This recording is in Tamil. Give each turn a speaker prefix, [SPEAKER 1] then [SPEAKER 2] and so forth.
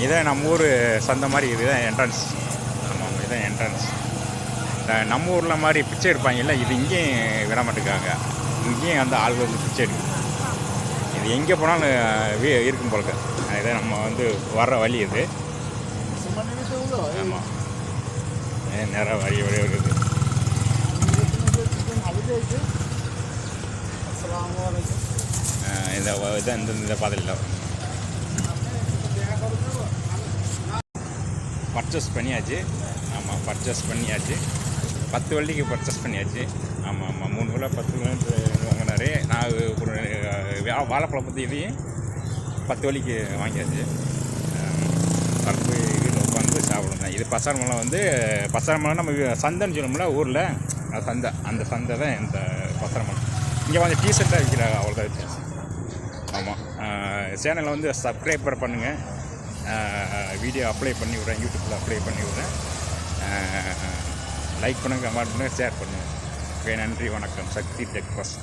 [SPEAKER 1] இதான் நம்ம ஊர் சந்தை மாதிரி இதுதான் என்ட்ரன்ஸ். ஆமாம், இதுதான் என்ட்ரன்ஸ். நம்ம ஊரில் மாதிரி பிச்சை எடுப்பாங்கல்ல, இது இங்கேயும் விட மாட்டேங்காங்க. இங்கேயும் அந்த ஆள்கள் வந்து பிச்சை எடுக்கும். இது எங்கே போனாலும் இருக்கும் போல. இதை நம்ம வந்து வர்ற வழி இது. ஆமாம், நிறைய வழி இருக்குது. இந்த பாதையில் பர்ச்சேஸ் பண்ணியாச்சு. ஆமாம், பர்ச்சேஸ் பண்ணியாச்சு. 10 வள்ளிக்கு பர்ச்சேஸ் பண்ணியாச்சு. ஆமாம், 3 கிலோ 10 கிலோமீட்ரு வாங்கினாரு. நான் ஒரு வாழைப்பழம் பற்றி இதையும் 10 வள்ளிக்கு வாங்கியாச்சு. பருப்பு வீட்டில் உட்காந்து சாப்பிடுங்க. இது பசாரமலம் வந்து பசாரமலம் நம்ம சந்தைன்னு சொல்லணும்ல ஊரில், சந்தை. அந்த சந்தை தான் இந்த பசாரமலம். இங்கே வந்து டீஷர்ட்டாக விற்கிறாங்க, அவ்வளோதான் வித்தியாசம். ஆமாம், சேனலை வந்து சப்ஸ்கிரைபர் பண்ணுங்கள். வீடியோ அப்ளை பண்ணி விட்றேன், யூடியூப்பில் அப்ளை பண்ணி விட்றேன். லைக் பண்ணுங்கள், கமெண்ட் பண்ணுங்கள், ஷேர் பண்ணுங்கள். ஓகே, நன்றி, வணக்கம். சக்தி டெக் பஸ்.